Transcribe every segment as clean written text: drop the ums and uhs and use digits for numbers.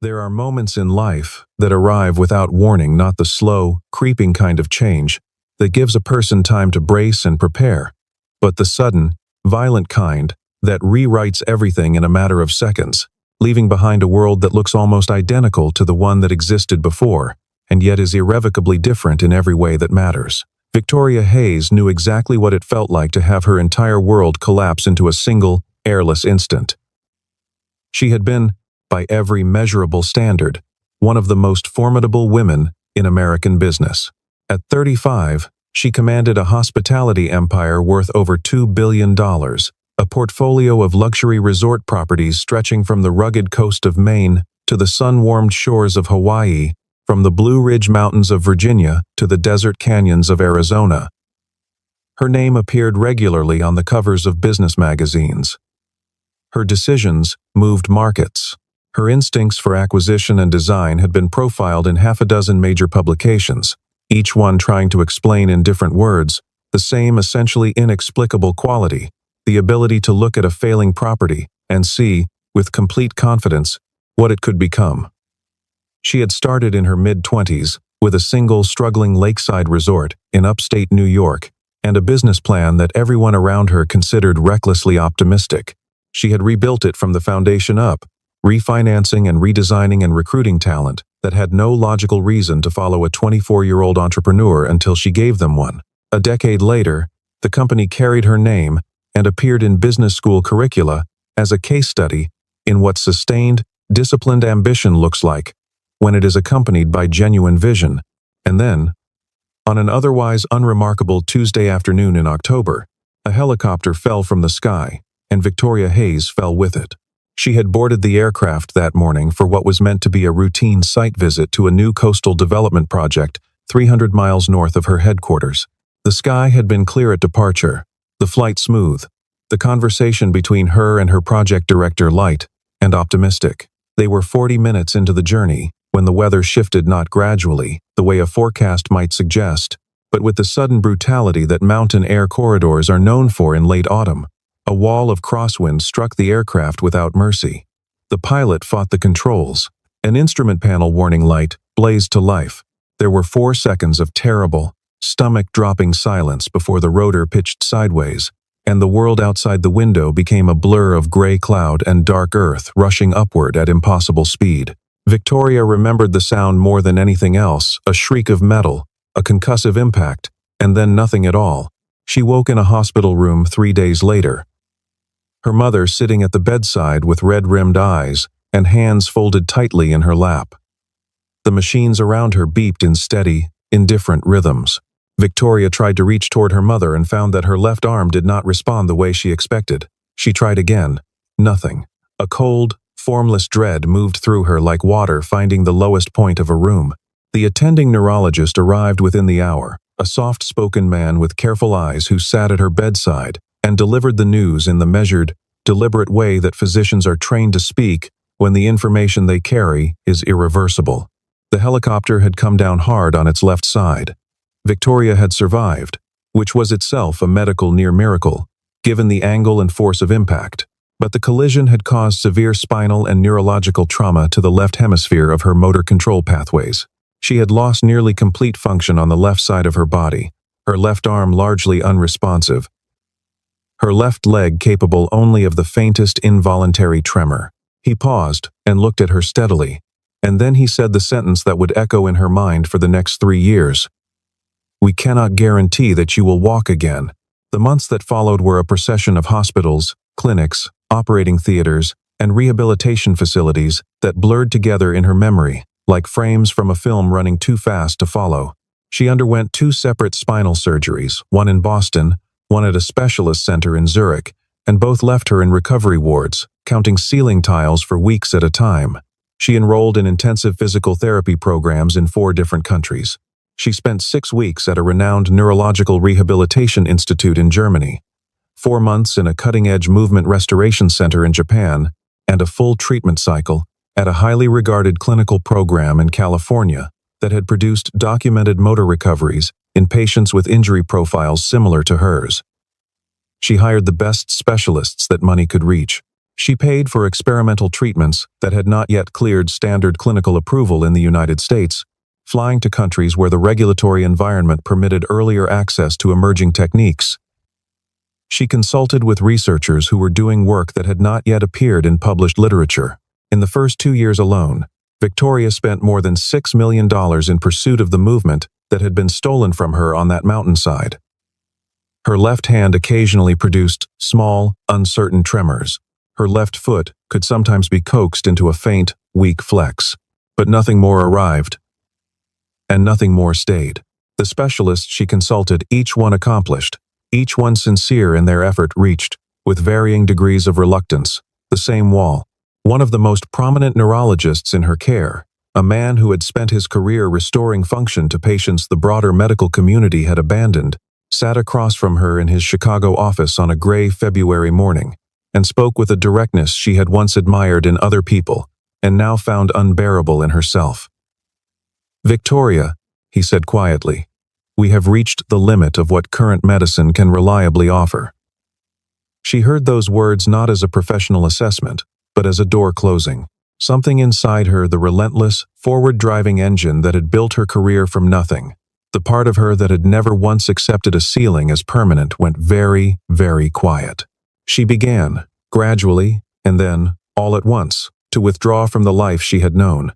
There are moments in life that arrive without warning, not the slow, creeping kind of change that gives a person time to brace and prepare, but the sudden, violent kind that rewrites everything in a matter of seconds, leaving behind a world that looks almost identical to the one that existed before, and yet is irrevocably different in every way that matters. Victoria Hayes knew exactly what it felt like to have her entire world collapse into a single, airless instant. She had been, by every measurable standard, one of the most formidable women in American business. At 35, she commanded a hospitality empire worth over $2 billion, a portfolio of luxury resort properties stretching from the rugged coast of Maine to the sun-warmed shores of Hawaii, from the Blue Ridge Mountains of Virginia to the desert canyons of Arizona. Her name appeared regularly on the covers of business magazines. Her decisions moved markets. Her instincts for acquisition and design had been profiled in half a dozen major publications, each one trying to explain in different words the same essentially inexplicable quality, the ability to look at a failing property and see, with complete confidence, what it could become. She had started in her mid-20s with a single struggling lakeside resort in upstate New York and a business plan that everyone around her considered recklessly optimistic. She had rebuilt it from the foundation up, refinancing and redesigning and recruiting talent that had no logical reason to follow a 24-year-old entrepreneur until she gave them one. A decade later, the company carried her name and appeared in business school curricula as a case study in what sustained, disciplined ambition looks like when it is accompanied by genuine vision. And then, on an otherwise unremarkable Tuesday afternoon in October, a helicopter fell from the sky, and Victoria Hayes fell with it. She had boarded the aircraft that morning for what was meant to be a routine site visit to a new coastal development project 300 miles north of her headquarters. The sky had been clear at departure, the flight smooth, the conversation between her and her project director light and optimistic. They were 40 minutes into the journey when the weather shifted, not gradually, the way a forecast might suggest, but with the sudden brutality that mountain air corridors are known for in late autumn. A wall of crosswinds struck the aircraft without mercy. The pilot fought the controls. An instrument panel warning light blazed to life. There were 4 seconds of terrible, stomach-dropping silence before the rotor pitched sideways, and the world outside the window became a blur of gray cloud and dark earth rushing upward at impossible speed. Victoria remembered the sound more than anything else, a shriek of metal, a concussive impact, and then nothing at all. She woke in a hospital room 3 days later. Her mother sitting at the bedside with red-rimmed eyes and hands folded tightly in her lap. The machines around her beeped in steady, indifferent rhythms. Victoria tried to reach toward her mother and found that her left arm did not respond the way she expected. She tried again. Nothing. A cold, formless dread moved through her like water finding the lowest point of a room. The attending neurologist arrived within the hour, a soft-spoken man with careful eyes who sat at her bedside and delivered the news in the measured, deliberate way that physicians are trained to speak when the information they carry is irreversible. The helicopter had come down hard on its left side. Victoria had survived, which was itself a medical near miracle, given the angle and force of impact. But the collision had caused severe spinal and neurological trauma to the left hemisphere of her motor control pathways. She had lost nearly complete function on the left side of her body, her left arm largely unresponsive, her left leg capable only of the faintest involuntary tremor. He paused and looked at her steadily, and then he said the sentence that would echo in her mind for the next 3 years. "We cannot guarantee that you will walk again." The months that followed were a procession of hospitals, clinics, operating theaters, and rehabilitation facilities that blurred together in her memory, like frames from a film running too fast to follow. She underwent 2 separate spinal surgeries, one in Boston, one at a specialist center in Zurich, and both left her in recovery wards, counting ceiling tiles for weeks at a time. She enrolled in intensive physical therapy programs in 4 different countries. She spent 6 weeks at a renowned neurological rehabilitation institute in Germany, 4 months in a cutting-edge movement restoration center in Japan, and a full treatment cycle at a highly regarded clinical program in California that had produced documented motor recoveries in patients with injury profiles similar to hers. She hired the best specialists that money could reach. She paid for experimental treatments that had not yet cleared standard clinical approval in the United States, flying to countries where the regulatory environment permitted earlier access to emerging techniques. She consulted with researchers who were doing work that had not yet appeared in published literature. In the first 2 years alone, Victoria spent more than $6 million in pursuit of the movement that had been stolen from her on that mountainside. Her left hand occasionally produced small, uncertain tremors. Her left foot could sometimes be coaxed into a faint, weak flex. But nothing more arrived. And nothing more stayed. The specialists she consulted, each one accomplished, each one sincere in their effort, reached, with varying degrees of reluctance, the same wall. One of the most prominent neurologists in her care, a man who had spent his career restoring function to patients the broader medical community had abandoned, sat across from her in his Chicago office on a gray February morning, and spoke with a directness she had once admired in other people, and now found unbearable in herself. "Victoria," he said quietly, "we have reached the limit of what current medicine can reliably offer." She heard those words not as a professional assessment, but as a door closing. Something inside her, the relentless, forward-driving engine that had built her career from nothing, the part of her that had never once accepted a ceiling as permanent, went very, very quiet. She began, gradually, and then, all at once, to withdraw from the life she had known.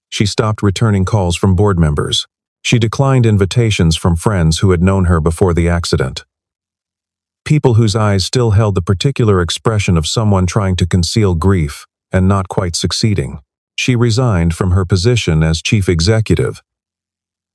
She stopped returning calls from board members. She declined invitations from friends who had known her before the accident. People whose eyes still held the particular expression of someone trying to conceal grief and not quite succeeding. She resigned from her position as chief executive,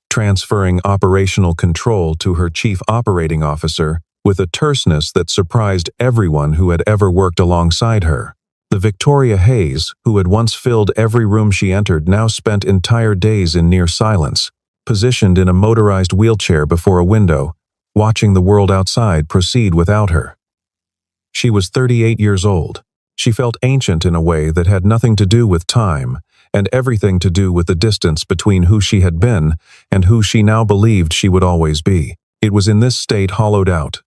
transferring operational control to her chief operating officer with a terseness that surprised everyone who had ever worked alongside her. The Victoria Hayes, who had once filled every room she entered, now spent entire days in near silence, positioned in a motorized wheelchair before a window, watching the world outside proceed without her. She was 38 years old. She felt ancient in a way that had nothing to do with time, and everything to do with the distance between who she had been and who she now believed she would always be. It was in this state, hollowed out,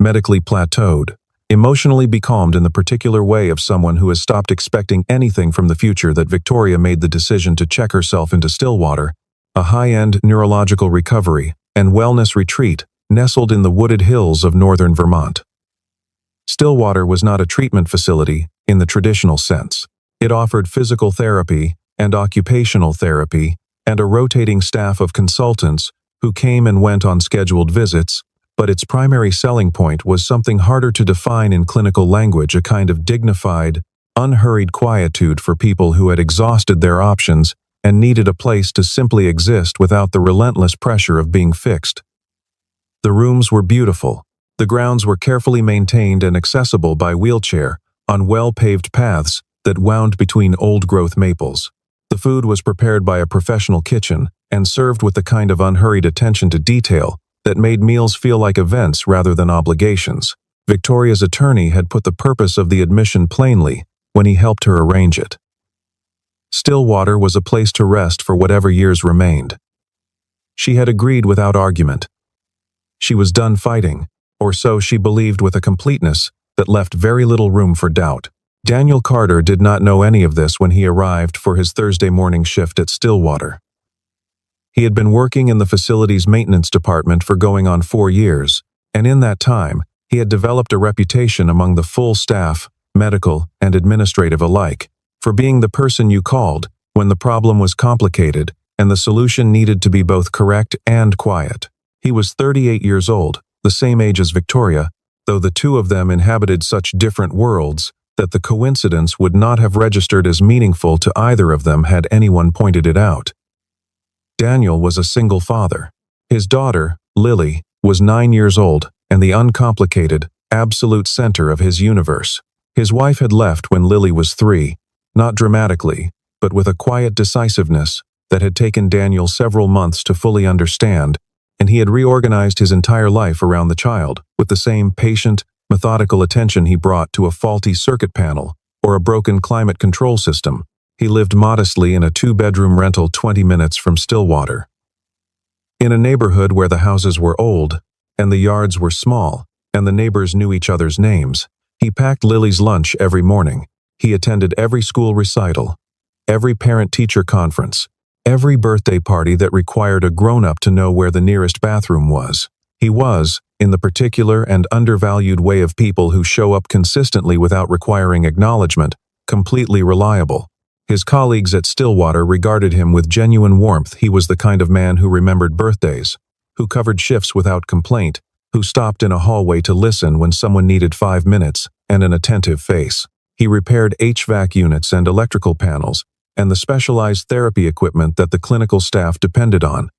medically plateaued, emotionally becalmed in the particular way of someone who has stopped expecting anything from the future, that Victoria made the decision to check herself into Stillwater, a high-end neurological recovery and wellness retreat nestled in the wooded hills of northern Vermont. Stillwater was not a treatment facility in the traditional sense. It offered physical therapy and occupational therapy and a rotating staff of consultants who came and went on scheduled visits, but its primary selling point was something harder to define in clinical language, a kind of dignified, unhurried quietude for people who had exhausted their options and needed a place to simply exist without the relentless pressure of being fixed. The rooms were beautiful. The grounds were carefully maintained and accessible by wheelchair on well-paved paths that wound between old-growth maples. The food was prepared by a professional kitchen and served with the kind of unhurried attention to detail that made meals feel like events rather than obligations. Victoria's attorney had put the purpose of the admission plainly when he helped her arrange it. Stillwater was a place to rest for whatever years remained. She had agreed without argument. She was done fighting, or so she believed, with a completeness that left very little room for doubt. Daniel Carter did not know any of this when he arrived for his Thursday morning shift at Stillwater. He had been working in the facility's maintenance department for going on 4 years, and in that time, he had developed a reputation among the full staff, medical and administrative alike, for being the person you called when the problem was complicated and the solution needed to be both correct and quiet. He was 38 years old, the same age as Victoria, though the two of them inhabited such different worlds that the coincidence would not have registered as meaningful to either of them had anyone pointed it out. Daniel was a single father. His daughter, Lily, was 9 years old and the uncomplicated, absolute center of his universe. His wife had left when Lily was 3, not dramatically, but with a quiet decisiveness that had taken Daniel several months to fully understand, and he had reorganized his entire life around the child with the same patient, methodical attention he brought to a faulty circuit panel or a broken climate control system. He lived modestly in a 2-bedroom rental 20 minutes from Stillwater. In a neighborhood where the houses were old, and the yards were small, and the neighbors knew each other's names, he He packed Lily's lunch every morning. He attended every school recital, every parent-teacher conference, every birthday party that required a grown-up to know where the nearest bathroom was. He was, in the particular and undervalued way of people who show up consistently without requiring acknowledgement, completely reliable. His colleagues at Stillwater regarded him with genuine warmth. He was the kind of man who remembered birthdays, who covered shifts without complaint, who stopped in a hallway to listen when someone needed 5 minutes and an attentive face. He repaired HVAC units and electrical panels, and the specialized therapy equipment that the clinical staff depended on.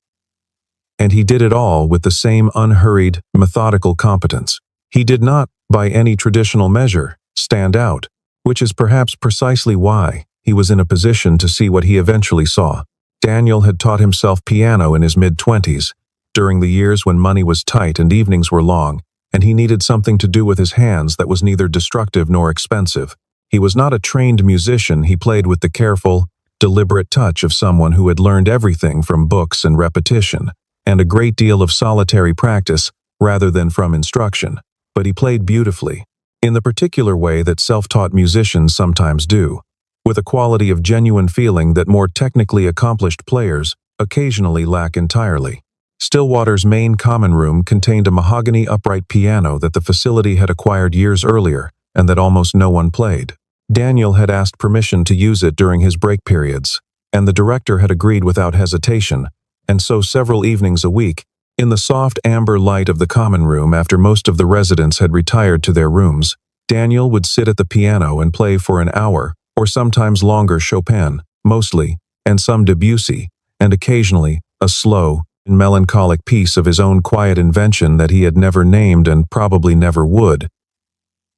And he did it all with the same unhurried, methodical competence. He did not, by any traditional measure, stand out, which is perhaps precisely why he was in a position to see what he eventually saw. Daniel had taught himself piano in his mid-20s, during the years when money was tight and evenings were long, and he needed something to do with his hands that was neither destructive nor expensive. He was not a trained musician. He played with the careful, deliberate touch of someone who had learned everything from books and repetition, and a great deal of solitary practice rather than from instruction. But he played beautifully, in the particular way that self-taught musicians sometimes do, with a quality of genuine feeling that more technically accomplished players occasionally lack entirely. Stillwater's main common room contained a mahogany upright piano that the facility had acquired years earlier and that almost no one played. Daniel had asked permission to use it during his break periods, and the director had agreed without hesitation, and so several evenings a week, in the soft amber light of the common room after most of the residents had retired to their rooms, Daniel would sit at the piano and play for an hour, or sometimes longer Chopin, mostly, and some Debussy, and occasionally, a slow, melancholic piece of his own quiet invention that he had never named and probably never would.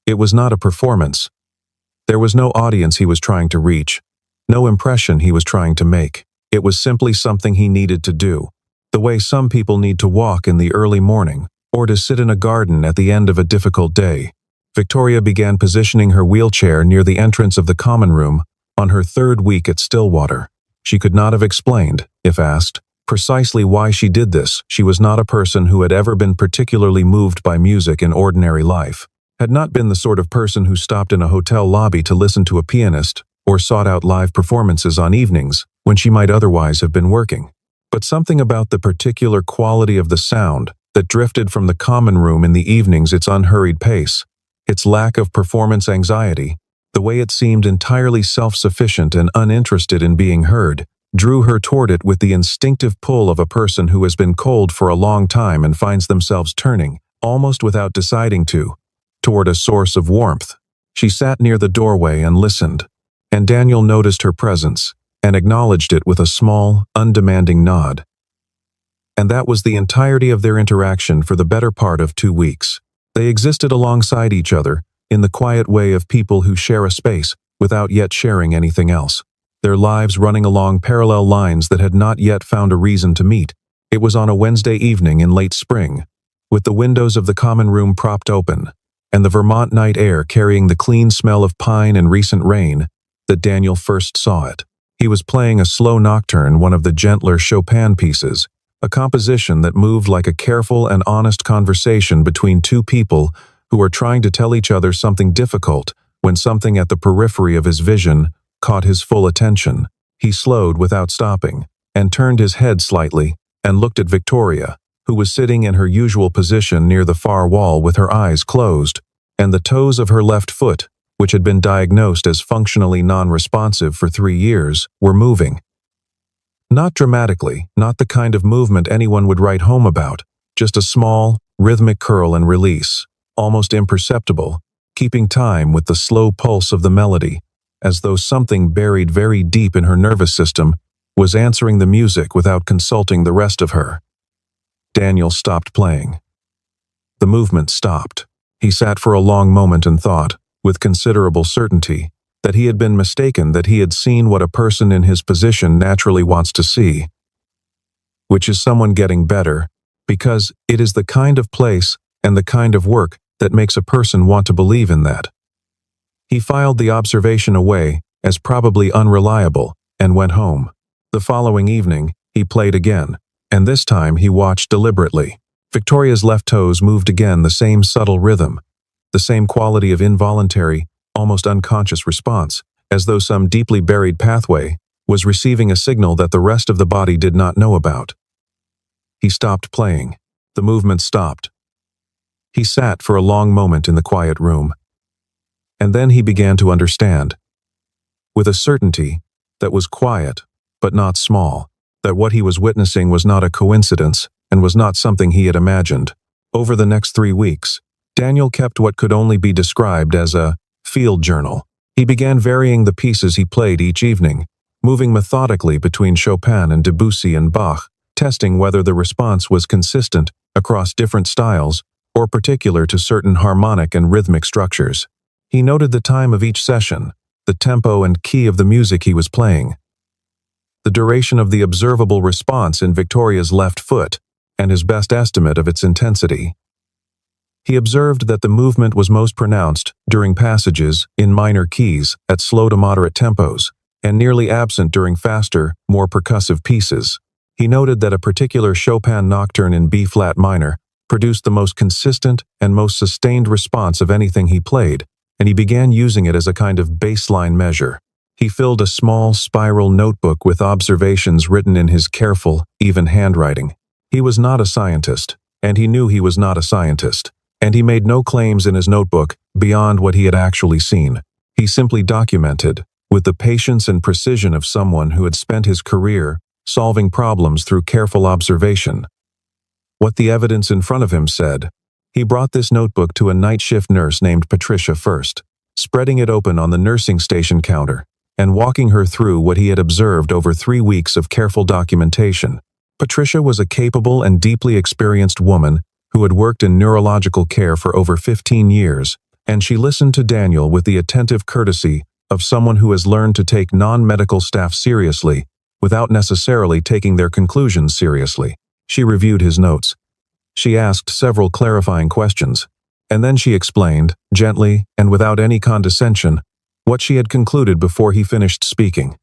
It was not a performance. There was no audience he was trying to reach, no impression he was trying to make. It was simply something he needed to do, the way some people need to walk in the early morning, or to sit in a garden at the end of a difficult day. Victoria began positioning her wheelchair near the entrance of the common room on her 3rd week at Stillwater. She could not have explained, if asked, precisely why she did this. She was not a person who had ever been particularly moved by music in ordinary life, had not been the sort of person who stopped in a hotel lobby to listen to a pianist or sought out live performances on evenings when she might otherwise have been working. But something about the particular quality of the sound that drifted from the common room in the evenings, its unhurried pace, its lack of performance anxiety, the way it seemed entirely self-sufficient and uninterested in being heard, drew her toward it with the instinctive pull of a person who has been cold for a long time and finds themselves turning, almost without deciding to, toward a source of warmth. She sat near the doorway and listened, and Daniel noticed her presence and acknowledged it with a small, undemanding nod. And that was the entirety of their interaction for the better part of 2 weeks. They existed alongside each other, in the quiet way of people who share a space without yet sharing anything else, their lives running along parallel lines that had not yet found a reason to meet. It was on a Wednesday evening in late spring, with the windows of the common room propped open, and the Vermont night air carrying the clean smell of pine and recent rain, that Daniel first saw it. He was playing a slow nocturne, one of the gentler Chopin pieces, a composition that moved like a careful and honest conversation between two people who were trying to tell each other something difficult when something at the periphery of his vision caught his full attention. He slowed without stopping, and turned his head slightly, and looked at Victoria, who was sitting in her usual position near the far wall with her eyes closed, and the toes of her left foot, which had been diagnosed as functionally non-responsive for 3 years, were moving. Not dramatically, not the kind of movement anyone would write home about, just a small, rhythmic curl and release, almost imperceptible, keeping time with the slow pulse of the melody, as though something buried very deep in her nervous system was answering the music without consulting the rest of her. Daniel stopped playing. The movement stopped. He sat for a long moment and thought, with considerable certainty, that he had been mistaken, that he had seen what a person in his position naturally wants to see, which is someone getting better, because it is the kind of place and the kind of work that makes a person want to believe in that. He filed the observation away as probably unreliable and went home. The following evening, he played again, and this time he watched deliberately. Victoria's left toes moved again, the same subtle rhythm, the same quality of involuntary, almost unconscious response, as though some deeply buried pathway was receiving a signal that the rest of the body did not know about. He stopped playing. The movement stopped. He sat for a long moment in the quiet room. And then he began to understand, with a certainty that was quiet, but not small, that what he was witnessing was not a coincidence and was not something he had imagined. Over the next 3 weeks, Daniel kept what could only be described as a field journal. He began varying the pieces he played each evening, moving methodically between Chopin and Debussy and Bach, testing whether the response was consistent across different styles or particular to certain harmonic and rhythmic structures. He noted the time of each session, the tempo and key of the music he was playing, the duration of the observable response in Victoria's left foot, and his best estimate of its intensity. He observed that the movement was most pronounced during passages in minor keys at slow to moderate tempos, and nearly absent during faster, more percussive pieces. He noted that a particular Chopin nocturne in B-flat minor produced the most consistent and most sustained response of anything he played, and he began using it as a kind of baseline measure. He filled a small, spiral notebook with observations written in his careful, even handwriting. He was not a scientist, and he knew he was not a scientist, and he made no claims in his notebook beyond what he had actually seen. He simply documented, with the patience and precision of someone who had spent his career solving problems through careful observation, what the evidence in front of him said. He brought this notebook to a night shift nurse named Patricia first, spreading it open on the nursing station counter, and walking her through what he had observed over 3 weeks of careful documentation. Patricia was a capable and deeply experienced woman who had worked in neurological care for over 15 years, and she listened to Daniel with the attentive courtesy of someone who has learned to take non-medical staff seriously without necessarily taking their conclusions seriously. She reviewed his notes. She asked several clarifying questions, and then she explained, gently and without any condescension, what she had concluded before he finished speaking.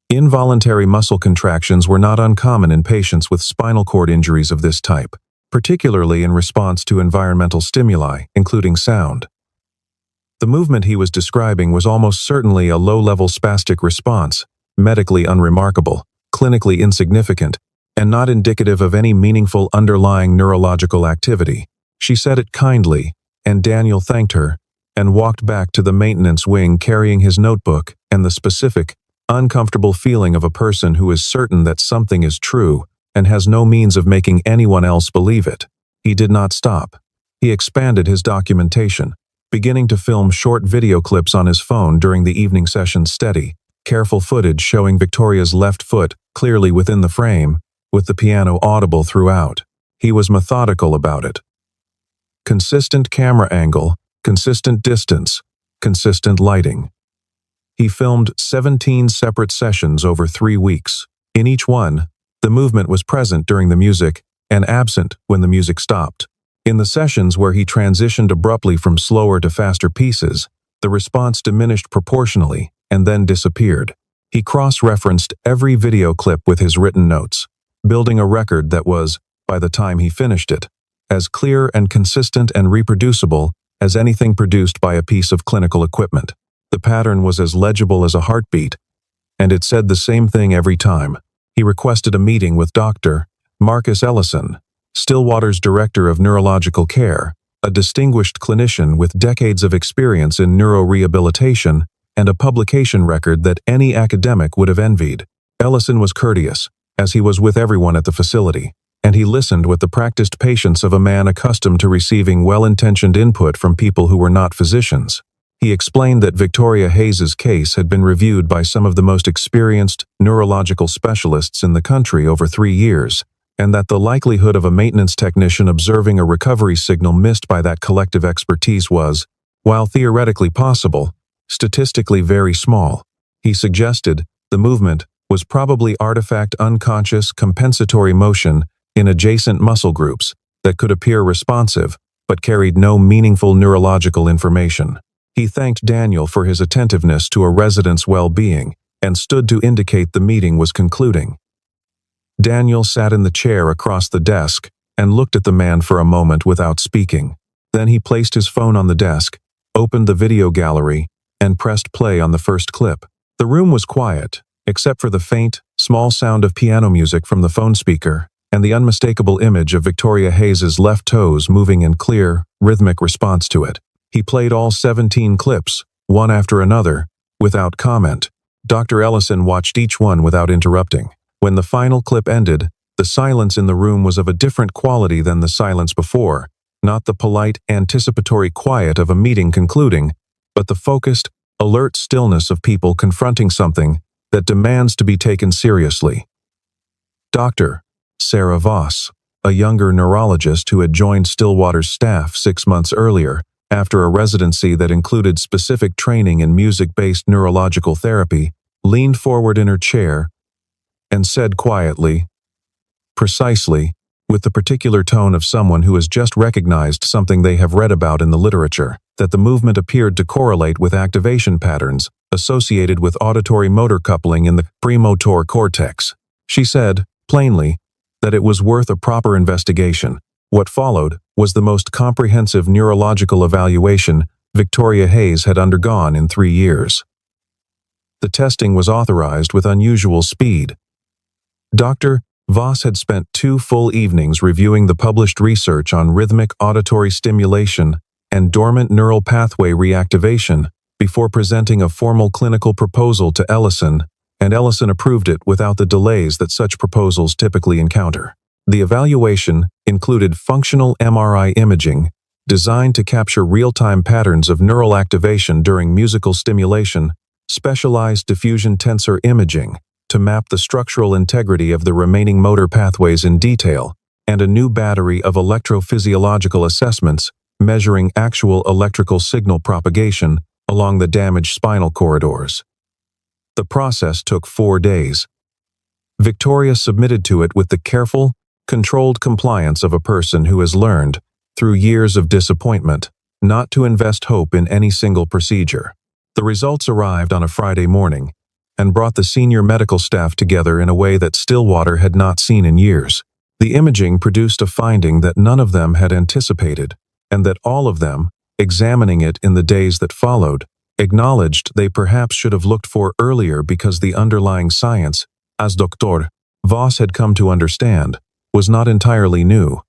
Involuntary muscle contractions were not uncommon in patients with spinal cord injuries of this type, particularly in response to environmental stimuli, including sound. The movement he was describing was almost certainly a low-level spastic response, medically unremarkable, clinically insignificant, and not indicative of any meaningful underlying neurological activity. She said it kindly, and Daniel thanked her, and walked back to the maintenance wing carrying his notebook and the specific, uncomfortable feeling of a person who is certain that something is true and has no means of making anyone else believe it. He did not stop. He expanded his documentation, beginning to film short video clips on his phone during the evening session's steady, careful footage showing Victoria's left foot clearly within the frame, with the piano audible throughout. He was methodical about it. Consistent camera angle, consistent distance, consistent lighting. He filmed 17 separate sessions over 3 weeks. In each one, the movement was present during the music and absent when the music stopped. In the sessions where he transitioned abruptly from slower to faster pieces, the response diminished proportionally and then disappeared. He cross-referenced every video clip with his written notes, building a record that was, by the time he finished it, as clear and consistent and reproducible as anything produced by a piece of clinical equipment. The pattern was as legible as a heartbeat, and it said the same thing every time. He requested a meeting with Dr. Marcus Ellison, Stillwater's Director of Neurological Care, a distinguished clinician with decades of experience in neurorehabilitation and a publication record that any academic would have envied. Ellison was courteous, as he was with everyone at the facility, and he listened with the practiced patience of a man accustomed to receiving well-intentioned input from people who were not physicians. He explained that Victoria Hayes's case had been reviewed by some of the most experienced neurological specialists in the country over 3 years, and that the likelihood of a maintenance technician observing a recovery signal missed by that collective expertise was, while theoretically possible, statistically very small. He suggested the movement was probably artifact unconscious compensatory motion in adjacent muscle groups that could appear responsive but carried no meaningful neurological information. He thanked Daniel for his attentiveness to a resident's well-being and stood to indicate the meeting was concluding. Daniel sat in the chair across the desk and looked at the man for a moment without speaking. Then he placed his phone on the desk, opened the video gallery, and pressed play on the first clip. The room was quiet, except for the faint, small sound of piano music from the phone speaker and the unmistakable image of Victoria Hayes's left toes moving in clear, rhythmic response to it. He played all 17 clips, one after another, without comment. Dr. Ellison watched each one without interrupting. When the final clip ended, the silence in the room was of a different quality than the silence before, not the polite, anticipatory quiet of a meeting concluding, but the focused, alert stillness of people confronting something that demands to be taken seriously. Dr. Sarah Voss, a younger neurologist who had joined Stillwater's staff 6 months earlier, after a residency that included specific training in music-based neurological therapy, leaned forward in her chair and said quietly, precisely, with the particular tone of someone who has just recognized something they have read about in the literature, that the movement appeared to correlate with activation patterns associated with auditory motor coupling in the premotor cortex. She said, plainly, that it was worth a proper investigation. What followed was the most comprehensive neurological evaluation Victoria Hayes had undergone in 3 years. The testing was authorized with unusual speed. Dr. Voss had spent 2 full evenings reviewing the published research on rhythmic auditory stimulation and dormant neural pathway reactivation before presenting a formal clinical proposal to Ellison, and Ellison approved it without the delays that such proposals typically encounter. The evaluation included functional MRI imaging, designed to capture real-time patterns of neural activation during musical stimulation, specialized diffusion tensor imaging, to map the structural integrity of the remaining motor pathways in detail, and a new battery of electrophysiological assessments measuring actual electrical signal propagation along the damaged spinal corridors. The process took 4 days. Victoria submitted to it with the careful, controlled compliance of a person who has learned, through years of disappointment, not to invest hope in any single procedure. The results arrived on a Friday morning, and brought the senior medical staff together in a way that Stillwater had not seen in years. The imaging produced a finding that none of them had anticipated, and that all of them, examining it in the days that followed, acknowledged they perhaps should have looked for earlier because the underlying science, as Dr. Voss had come to understand, was not entirely new.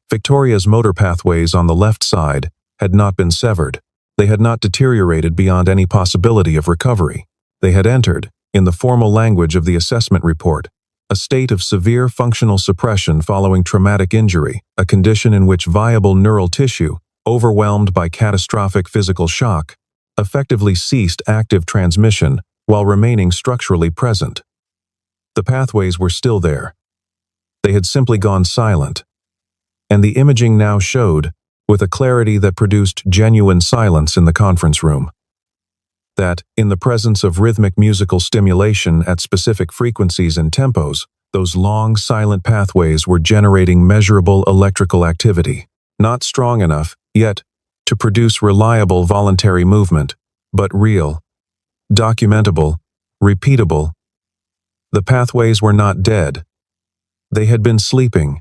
Victoria's motor pathways on the left side had not been severed. They had not deteriorated beyond any possibility of recovery. They had entered, in the formal language of the assessment report, a state of severe functional suppression following traumatic injury, a condition in which viable neural tissue, overwhelmed by catastrophic physical shock, effectively ceased active transmission while remaining structurally present. The pathways were still there. They had simply gone silent. And the imaging now showed, with a clarity that produced genuine silence in the conference room, that, in the presence of rhythmic musical stimulation at specific frequencies and tempos, those long, silent pathways were generating measurable electrical activity, not strong enough, yet, to produce reliable voluntary movement, but real, documentable, repeatable. The pathways were not dead. They had been sleeping,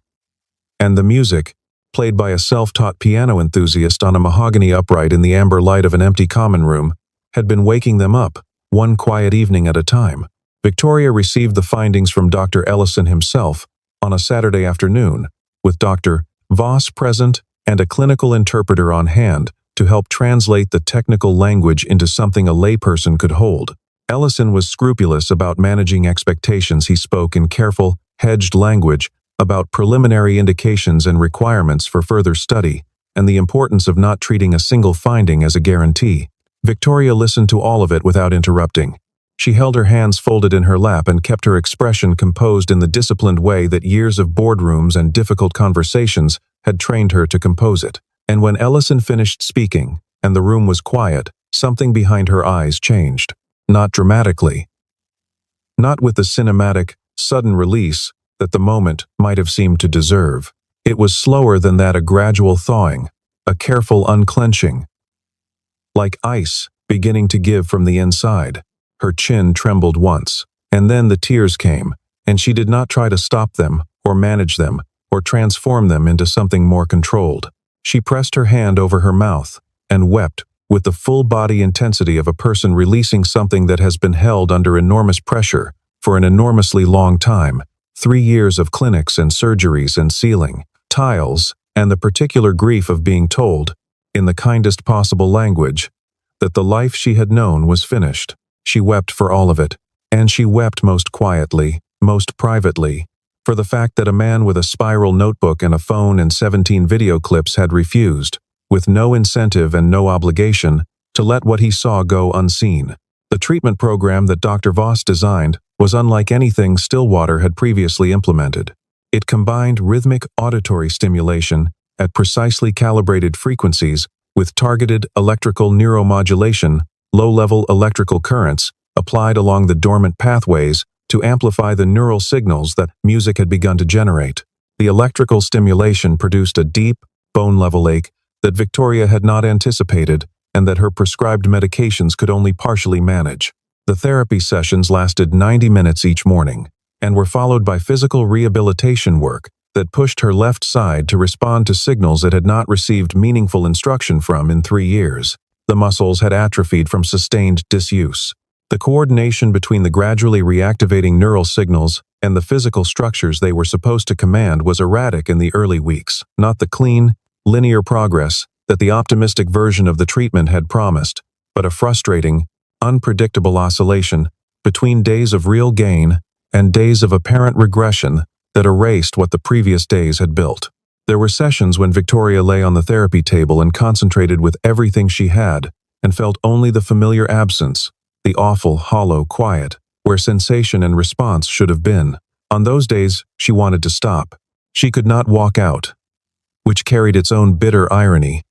and the music, played by a self-taught piano enthusiast on a mahogany upright in the amber light of an empty common room, had been waking them up, one quiet evening at a time. Victoria received the findings from Dr. Ellison himself on a Saturday afternoon, with Dr. Voss present and a clinical interpreter on hand to help translate the technical language into something a layperson could hold. Ellison was scrupulous about managing expectations. He spoke in careful, hedged language about preliminary indications and requirements for further study, and the importance of not treating a single finding as a guarantee. Victoria listened to all of it without interrupting. She held her hands folded in her lap and kept her expression composed in the disciplined way that years of boardrooms and difficult conversations had trained her to compose it. And when Ellison finished speaking, and the room was quiet, something behind her eyes changed. Not dramatically. Not with the cinematic, sudden release that the moment might have seemed to deserve. It was slower than that, a gradual thawing, a careful unclenching. Like ice beginning to give from the inside. Her chin trembled once, and then the tears came, and she did not try to stop them, or manage them, or transform them into something more controlled. She pressed her hand over her mouth and wept with the full-body intensity of a person releasing something that has been held under enormous pressure for an enormously long time. 3 years of clinics and surgeries and sealing, tiles, and the particular grief of being told, in the kindest possible language, that the life she had known was finished. She wept for all of it, and she wept most quietly, most privately, for the fact that a man with a spiral notebook and a phone and 17 video clips had refused, with no incentive and no obligation, to let what he saw go unseen. The treatment program that Dr. Voss designed was unlike anything Stillwater had previously implemented. It combined rhythmic auditory stimulation at precisely calibrated frequencies with targeted electrical neuromodulation, low-level electrical currents applied along the dormant pathways to amplify the neural signals that music had begun to generate. The electrical stimulation produced a deep, bone-level ache that Victoria had not anticipated and that her prescribed medications could only partially manage. The therapy sessions lasted 90 minutes each morning and were followed by physical rehabilitation work that pushed her left side to respond to signals it had not received meaningful instruction from in 3 years. The muscles had atrophied from sustained disuse. The coordination between the gradually reactivating neural signals and the physical structures they were supposed to command was erratic in the early weeks, not the clean, linear progress that the optimistic version of the treatment had promised, but a frustrating, unpredictable oscillation between days of real gain and days of apparent regression that erased what the previous days had built. There were sessions when Victoria lay on the therapy table and concentrated with everything she had and felt only the familiar absence, the awful, hollow quiet, where sensation and response should have been. On those days, she wanted to stop. She could not walk out, which carried its own bitter irony.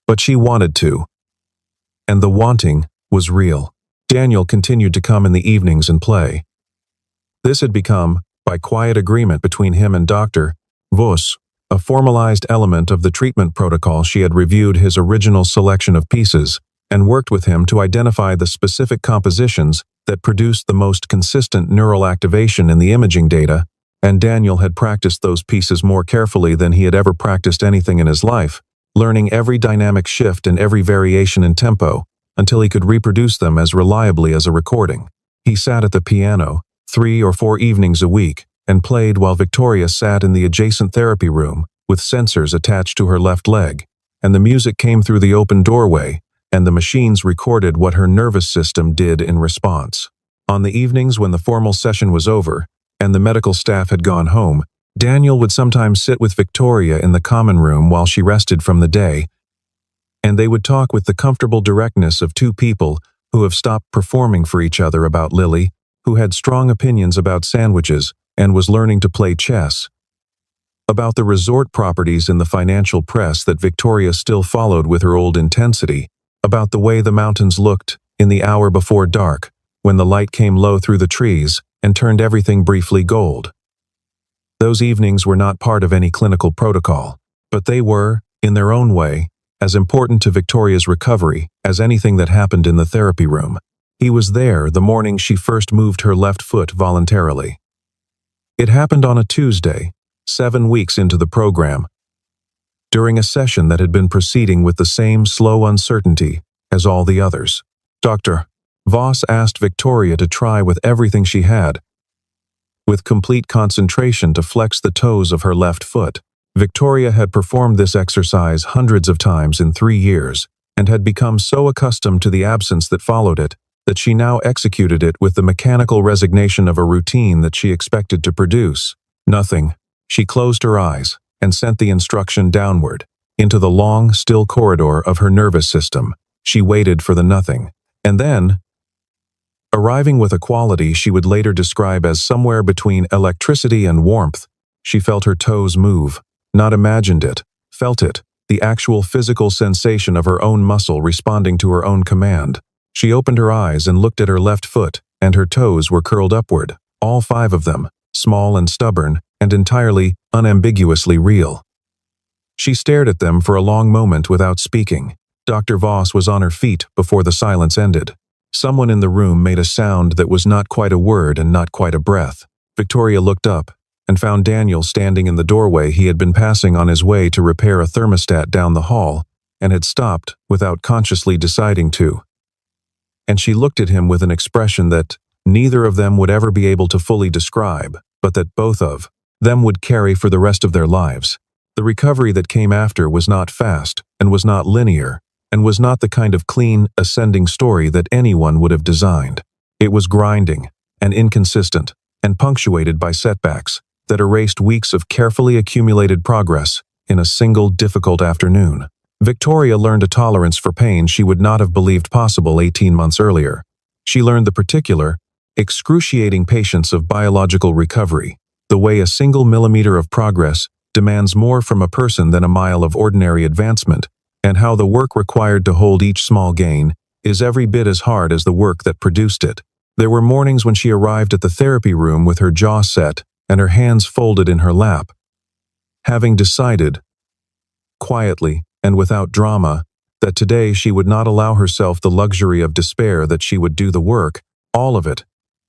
But she wanted to. And the wanting was real. Daniel continued to come in the evenings and play. This had become, by quiet agreement between him and Dr. Voss, a formalized element of the treatment protocol. She had reviewed his original selection of pieces and worked with him to identify the specific compositions that produced the most consistent neural activation in the imaging data, and Daniel had practiced those pieces more carefully than he had ever practiced anything in his life, learning every dynamic shift and every variation in tempo, until he could reproduce them as reliably as a recording. He sat at the piano 3 or 4 evenings a week and played while Victoria sat in the adjacent therapy room with sensors attached to her left leg, and the music came through the open doorway, and the machines recorded what her nervous system did in response. On the evenings when the formal session was over and the medical staff had gone home, Daniel would sometimes sit with Victoria in the common room while she rested from the day, and they would talk with the comfortable directness of two people who have stopped performing for each other about Lily, who had strong opinions about sandwiches and was learning to play chess, about the resort properties in the financial press that Victoria still followed with her old intensity, about the way the mountains looked in the hour before dark, when the light came low through the trees and turned everything briefly gold. Those evenings were not part of any clinical protocol, but they were, in their own way, as important to Victoria's recovery as anything that happened in the therapy room. He was there the morning she first moved her left foot voluntarily. It happened on a Tuesday, 7 weeks into the program, during a session that had been proceeding with the same slow uncertainty as all the others. Dr. Voss asked Victoria to try with everything she had, with complete concentration, to flex the toes of her left foot. Victoria had performed this exercise hundreds of times in 3 years and had become so accustomed to the absence that followed it that she now executed it with the mechanical resignation of a routine that she expected to produce nothing. She closed her eyes and sent the instruction downward, into the long, still corridor of her nervous system. She waited for the nothing, and then, arriving with a quality she would later describe as somewhere between electricity and warmth, she felt her toes move, not imagined it, felt it, the actual physical sensation of her own muscle responding to her own command. She opened her eyes and looked at her left foot, and her toes were curled upward, all 5 of them, small and stubborn, and entirely, unambiguously real. She stared at them for a long moment without speaking. Dr. Voss was on her feet before the silence ended. Someone in the room made a sound that was not quite a word and not quite a breath. Victoria looked up and found Daniel standing in the doorway. He had been passing on his way to repair a thermostat down the hall and had stopped without consciously deciding to. And she looked at him with an expression that neither of them would ever be able to fully describe, but that both of them would carry for the rest of their lives. The recovery that came after was not fast and was not linear and was not the kind of clean, ascending story that anyone would have designed. It was grinding and inconsistent and punctuated by setbacks that erased weeks of carefully accumulated progress in a single difficult afternoon. Victoria learned a tolerance for pain she would not have believed possible 18 months earlier. She learned the particular, excruciating patience of biological recovery, the way a single millimeter of progress demands more from a person than a mile of ordinary advancement, and how the work required to hold each small gain is every bit as hard as the work that produced it. There were mornings when she arrived at the therapy room with her jaw set and her hands folded in her lap, having decided, quietly and without drama, that today she would not allow herself the luxury of despair, that she would do the work, all of it,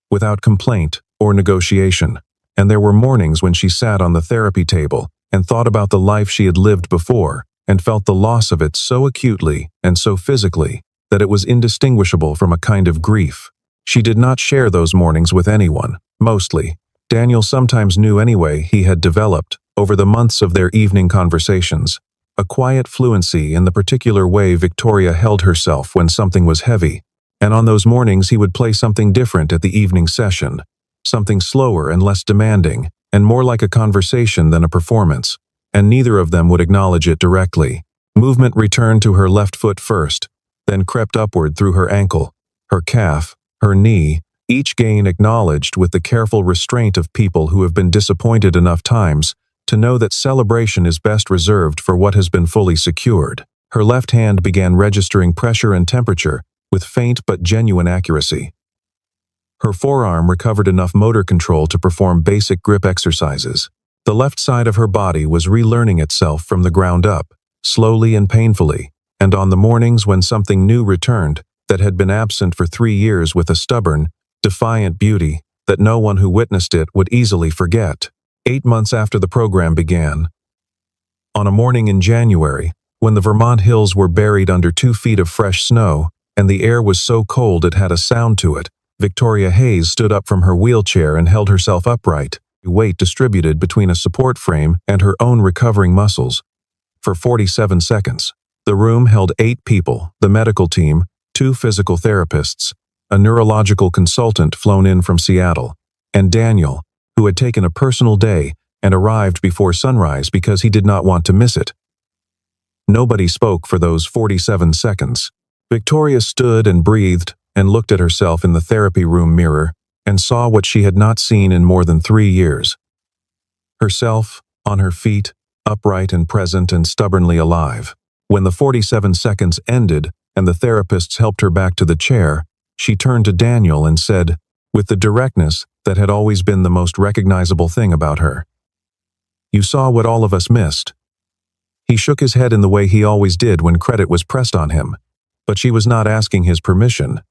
without complaint or negotiation. And there were mornings when she sat on the therapy table and thought about the life she had lived before and felt the loss of it so acutely and so physically that it was indistinguishable from a kind of grief. She did not share those mornings with anyone, mostly. Daniel sometimes knew anyway. He had developed, over the months of their evening conversations, a quiet fluency in the particular way Victoria held herself when something was heavy, and on those mornings he would play something different at the evening session, something slower and less demanding, and more like a conversation than a performance, and neither of them would acknowledge it directly. Movement returned to her left foot first, then crept upward through her ankle, her calf, her knee, each gain acknowledged with the careful restraint of people who have been disappointed enough times to know that celebration is best reserved for what has been fully secured. Her left hand began registering pressure and temperature with faint but genuine accuracy. Her forearm recovered enough motor control to perform basic grip exercises. The left side of her body was relearning itself from the ground up, slowly and painfully, and on the mornings when something new returned that had been absent for 3 years with a stubborn, defiant beauty that no one who witnessed it would easily forget. 8 months after the program began, on a morning in January, when the Vermont hills were buried under 2 feet of fresh snow and the air was so cold it had a sound to it, Victoria Hayes stood up from her wheelchair and held herself upright, weight distributed between a support frame and her own recovering muscles. For 47 seconds, the room held 8 people, the medical team, 2 physical therapists, a neurological consultant flown in from Seattle, and Daniel, who had taken a personal day and arrived before sunrise because he did not want to miss it. Nobody spoke for those 47 seconds. Victoria stood and breathed and looked at herself in the therapy room mirror and saw what she had not seen in more than 3 years. Herself, on her feet, upright and present and stubbornly alive. When the 47 seconds ended and the therapists helped her back to the chair, she turned to Daniel and said, with the directness that had always been the most recognizable thing about her, "You saw what all of us missed." He shook his head in the way he always did when credit was pressed on him, but she was not asking his permission,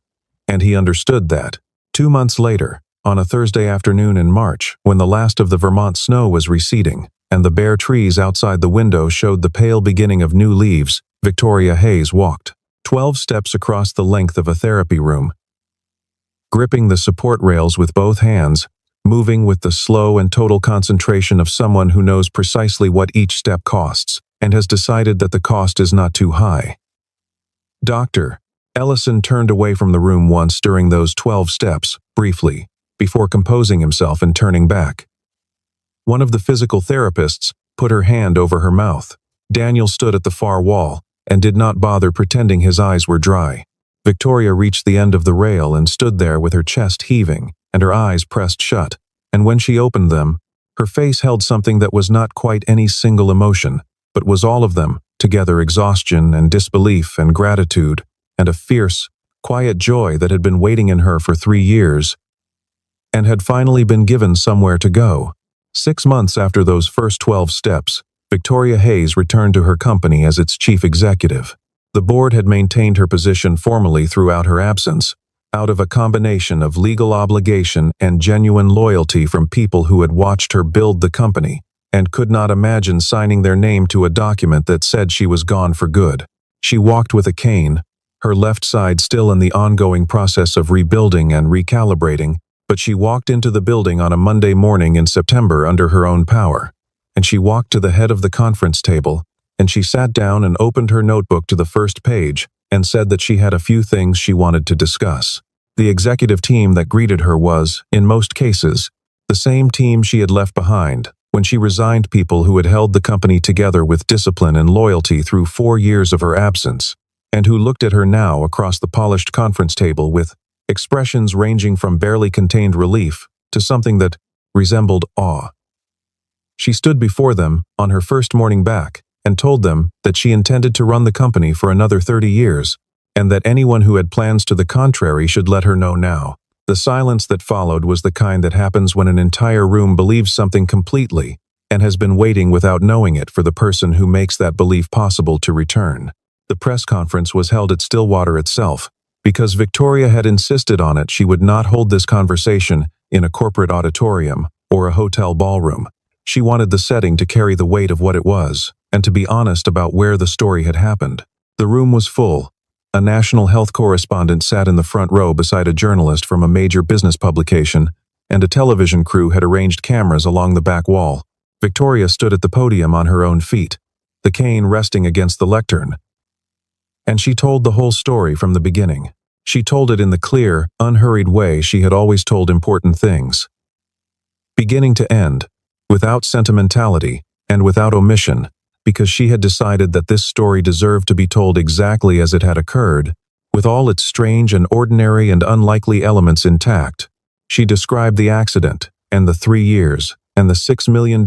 and he understood that. 2 months later, on a Thursday afternoon in March, when the last of the Vermont snow was receding, and the bare trees outside the window showed the pale beginning of new leaves, Victoria Hayes walked 12 steps across the length of a therapy room, gripping the support rails with both hands, moving with the slow and total concentration of someone who knows precisely what each step costs, and has decided that the cost is not too high. Dr. Ellison turned away from the room once during those 12 steps, briefly, before composing himself and turning back. One of the physical therapists put her hand over her mouth. Daniel stood at the far wall and did not bother pretending his eyes were dry. Victoria reached the end of the rail and stood there with her chest heaving and her eyes pressed shut, and when she opened them, her face held something that was not quite any single emotion, but was all of them, together exhaustion and disbelief and gratitude, and a fierce, quiet joy that had been waiting in her for 3 years, and had finally been given somewhere to go. 6 months after those first 12 steps, Victoria Hayes returned to her company as its chief executive. The board had maintained her position formally throughout her absence, out of a combination of legal obligation and genuine loyalty from people who had watched her build the company and could not imagine signing their name to a document that said she was gone for good. She walked with a cane, her left side still in the ongoing process of rebuilding and recalibrating, but she walked into the building on a Monday morning in September under her own power. And she walked to the head of the conference table, and she sat down and opened her notebook to the first page and said that she had a few things she wanted to discuss. The executive team that greeted her was, in most cases, the same team she had left behind when she resigned, people who had held the company together with discipline and loyalty through 4 years of her absence, and who looked at her now across the polished conference table with expressions ranging from barely contained relief to something that resembled awe. She stood before them on her first morning back and told them that she intended to run the company for another 30 years, and that anyone who had plans to the contrary should let her know now. The silence that followed was the kind that happens when an entire room believes something completely and has been waiting without knowing it for the person who makes that belief possible to return. The press conference was held at Stillwater itself. Because Victoria had insisted on it, she would not hold this conversation in a corporate auditorium or a hotel ballroom. She wanted the setting to carry the weight of what it was, and to be honest about where the story had happened. The room was full. A national health correspondent sat in the front row beside a journalist from a major business publication, and a television crew had arranged cameras along the back wall. Victoria stood at the podium on her own feet, the cane resting against the lectern. And she told the whole story from the beginning. She told it in the clear, unhurried way she had always told important things. Beginning to end, without sentimentality and without omission, because she had decided that this story deserved to be told exactly as it had occurred, with all its strange and ordinary and unlikely elements intact. She described the accident, and the 3 years, and the $6 million,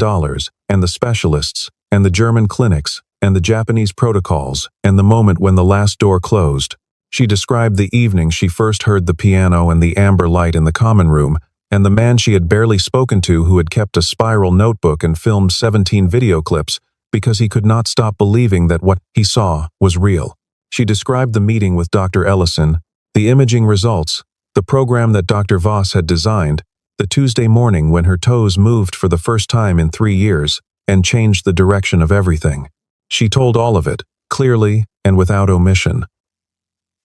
and the specialists, and the German clinics, and the Japanese protocols, and the moment when the last door closed. She described the evening she first heard the piano and the amber light in the common room, and the man she had barely spoken to who had kept a spiral notebook and filmed 17 video clips because he could not stop believing that what he saw was real. She described the meeting with Dr. Ellison, the imaging results, the program that Dr. Voss had designed, the Tuesday morning when her toes moved for the first time in 3 years and changed the direction of everything. She told all of it, clearly and without omission.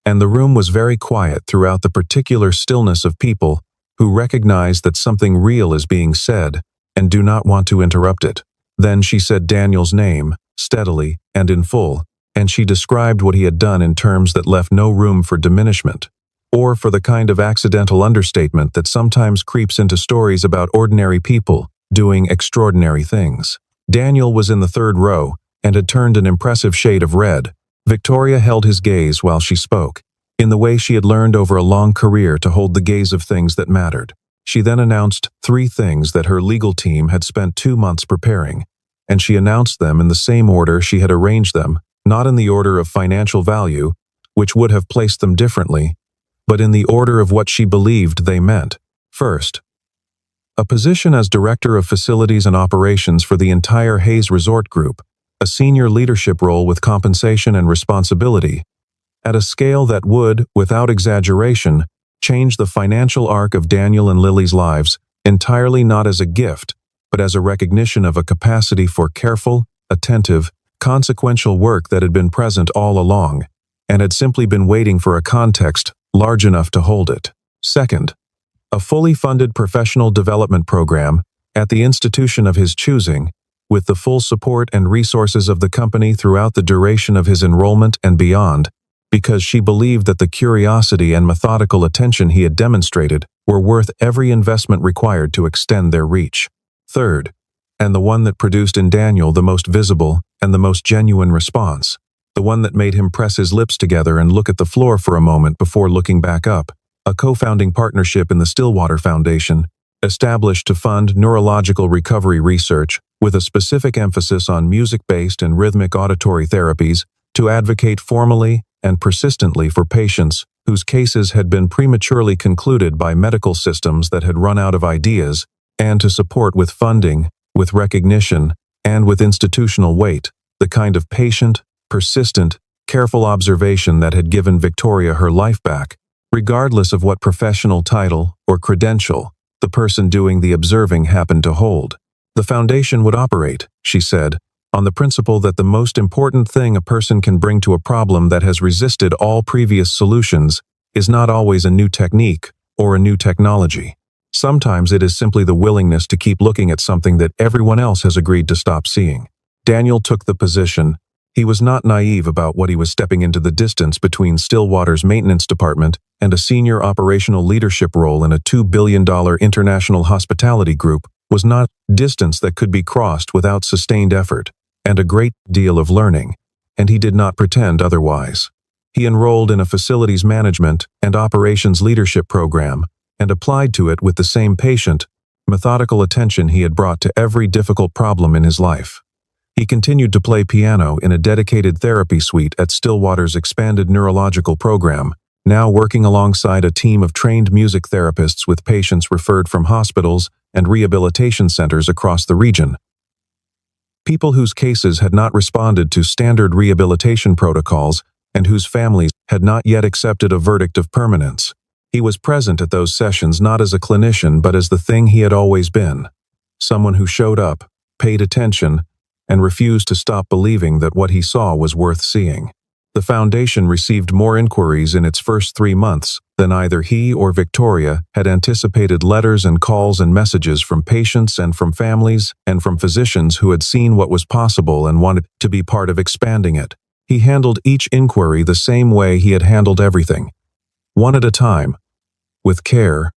And the room was very quiet throughout the particular stillness of people who recognize that something real is being said and do not want to interrupt it. Then she said Daniel's name, steadily and in full, and she described what he had done in terms that left no room for diminishment, or for the kind of accidental understatement that sometimes creeps into stories about ordinary people doing extraordinary things. Daniel was in the third row and had turned an impressive shade of red. Victoria held his gaze while she spoke, in the way she had learned over a long career to hold the gaze of things that mattered. She then announced 3 things that her legal team had spent 2 months preparing, and she announced them in the same order she had arranged them, not in the order of financial value, which would have placed them differently, but in the order of what she believed they meant. First, a position as Director of Facilities and Operations for the entire Hayes Resort Group, a senior leadership role with compensation and responsibility, at a scale that would, without exaggeration, change the financial arc of Daniel and Lily's lives, entirely not as a gift, but as a recognition of a capacity for careful, attentive, consequential work that had been present all along, and had simply been waiting for a context large enough to hold it. Second, a fully funded professional development program at the institution of his choosing, with the full support and resources of the company throughout the duration of his enrollment and beyond, because she believed that the curiosity and methodical attention he had demonstrated were worth every investment required to extend their reach. Third, and the one that produced in Daniel the most visible and the most genuine response, the one that made him press his lips together and look at the floor for a moment before looking back up, a co-founding partnership in the Stillwater Foundation, established to fund neurological recovery research with a specific emphasis on music-based and rhythmic auditory therapies, to advocate formally and persistently for patients whose cases had been prematurely concluded by medical systems that had run out of ideas, and to support with funding, with recognition, and with institutional weight, the kind of patient, persistent, careful observation that had given Victoria her life back, regardless of what professional title or credential the person doing the observing happened to hold. The foundation would operate, she said, on the principle that the most important thing a person can bring to a problem that has resisted all previous solutions is not always a new technique or a new technology. Sometimes it is simply the willingness to keep looking at something that everyone else has agreed to stop seeing. Daniel took the position. He was not naive about what he was stepping into. The distance between Stillwater's maintenance department and a senior operational leadership role in a $2 billion international hospitality group was not distance that could be crossed without sustained effort and a great deal of learning, and he did not pretend otherwise. He enrolled in a facilities management and operations leadership program and applied to it with the same patient, methodical attention he had brought to every difficult problem in his life. He continued to play piano in a dedicated therapy suite at Stillwater's expanded neurological program, now working alongside a team of trained music therapists with patients referred from hospitals and rehabilitation centers across the region. People whose cases had not responded to standard rehabilitation protocols and whose families had not yet accepted a verdict of permanence. He was present at those sessions not as a clinician but as the thing he had always been, someone who showed up, paid attention, and refused to stop believing that what he saw was worth seeing. The foundation received more inquiries in its first 3 months than either he or Victoria had anticipated. Letters and calls and messages from patients and from families and from physicians who had seen what was possible and wanted to be part of expanding it. He handled each inquiry the same way he had handled everything, one at a time, with care,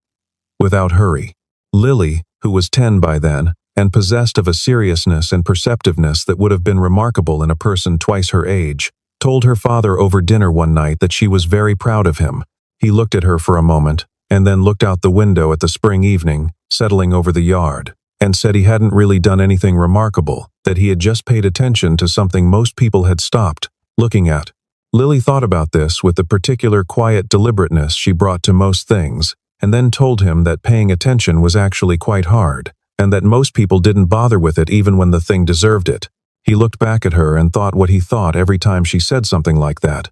without hurry. Lily, who was 10 by then, and possessed of a seriousness and perceptiveness that would have been remarkable in a person twice her age, told her father over dinner one night that she was very proud of him. He looked at her for a moment, and then looked out the window at the spring evening, settling over the yard, and said he hadn't really done anything remarkable, that he had just paid attention to something most people had stopped looking at. Lily thought about this with the particular quiet deliberateness she brought to most things, and then told him that paying attention was actually quite hard, and that most people didn't bother with it even when the thing deserved it. He looked back at her and thought what he thought every time she said something like that,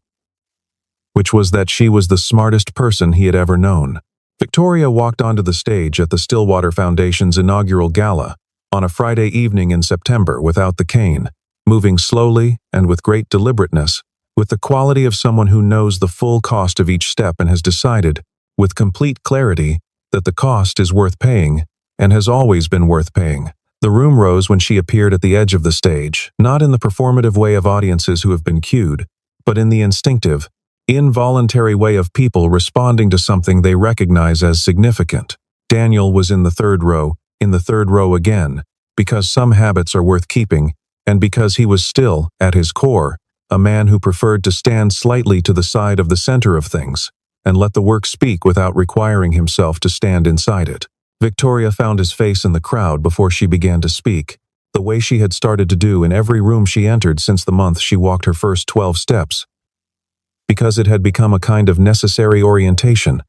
which was that she was the smartest person he had ever known. Victoria walked onto the stage at the Stillwater Foundation's inaugural gala on a Friday evening in September without the cane, moving slowly and with great deliberateness, with the quality of someone who knows the full cost of each step and has decided, with complete clarity, that the cost is worth paying and has always been worth paying. The room rose when she appeared at the edge of the stage, not in the performative way of audiences who have been cued, but in the instinctive, involuntary way of people responding to something they recognize as significant. Daniel was in the third row again, because some habits are worth keeping, and because he was still, at his core, a man who preferred to stand slightly to the side of the center of things, and let the work speak without requiring himself to stand inside it. Victoria found his face in the crowd before she began to speak, the way she had started to do in every room she entered since the month she walked her first 12 steps, because it had become a kind of necessary orientation.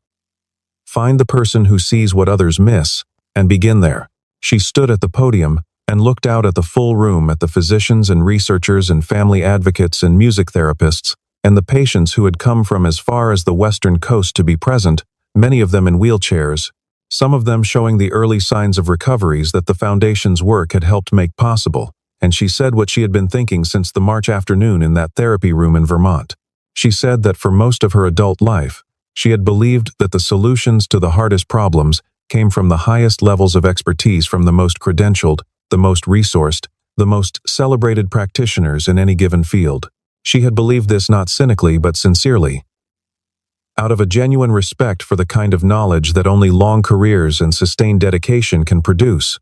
Find the person who sees what others miss, and begin there. She stood at the podium and looked out at the full room at the physicians and researchers and family advocates and music therapists, and the patients who had come from as far as the western coast to be present, many of them in wheelchairs, some of them showing the early signs of recoveries that the Foundation's work had helped make possible, and she said what she had been thinking since the March afternoon in that therapy room in Vermont. She said that for most of her adult life, she had believed that the solutions to the hardest problems came from the highest levels of expertise from the most credentialed, the most resourced, the most celebrated practitioners in any given field. She had believed this not cynically but sincerely, out of a genuine respect for the kind of knowledge that only long careers and sustained dedication can produce.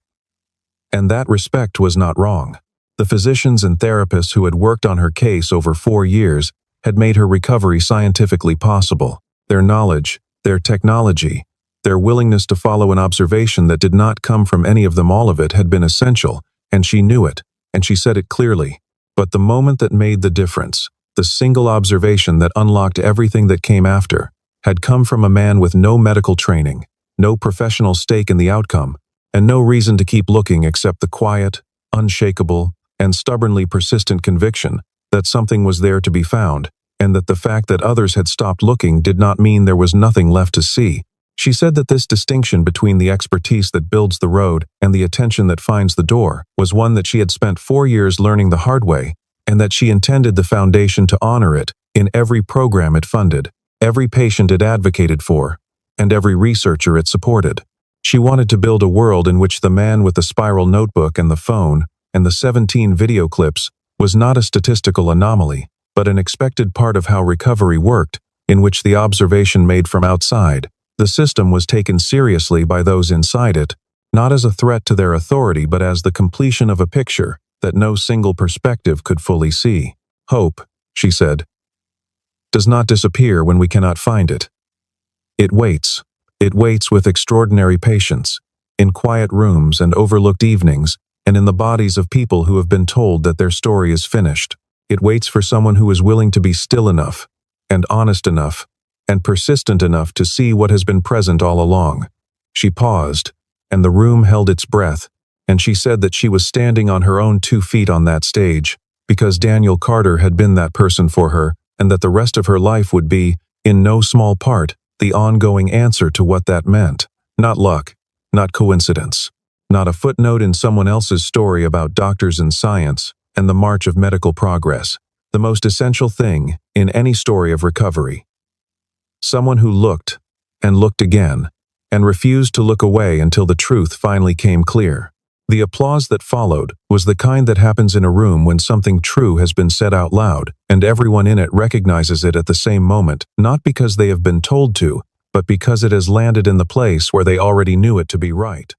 And that respect was not wrong. The physicians and therapists who had worked on her case over 4 years had made her recovery scientifically possible. Their knowledge, their technology, their willingness to follow an observation that did not come from any of them, all of it had been essential, and she knew it, and she said it clearly. But the moment that made the difference, the single observation that unlocked everything that came after, had come from a man with no medical training, no professional stake in the outcome, and no reason to keep looking except the quiet, unshakable, and stubbornly persistent conviction that something was there to be found, and that the fact that others had stopped looking did not mean there was nothing left to see. She said that this distinction between the expertise that builds the road and the attention that finds the door was one that she had spent 4 years learning the hard way, and that she intended the foundation to honor it in every program it funded, every patient it advocated for, and every researcher it supported. She wanted to build a world in which the man with the spiral notebook and the phone and the 17 video clips was not a statistical anomaly, but an expected part of how recovery worked, in which the observation made from outside, the system, was taken seriously by those inside it, not as a threat to their authority but as the completion of a picture that no single perspective could fully see. Hope, she said, does not disappear when we cannot find it. It waits. It waits with extraordinary patience, in quiet rooms and overlooked evenings, and in the bodies of people who have been told that their story is finished. It waits for someone who is willing to be still enough, and honest enough, and persistent enough to see what has been present all along. She paused, and the room held its breath, and she said that she was standing on her own 2 feet on that stage, because Daniel Carter had been that person for her, and that the rest of her life would be, in no small part, the ongoing answer to what that meant. Not luck, not coincidence, not a footnote in someone else's story about doctors and science and the march of medical progress. The most essential thing in any story of recovery. Someone who looked, and looked again, and refused to look away until the truth finally came clear. The applause that followed was the kind that happens in a room when something true has been said out loud, and everyone in it recognizes it at the same moment, not because they have been told to, but because it has landed in the place where they already knew it to be right.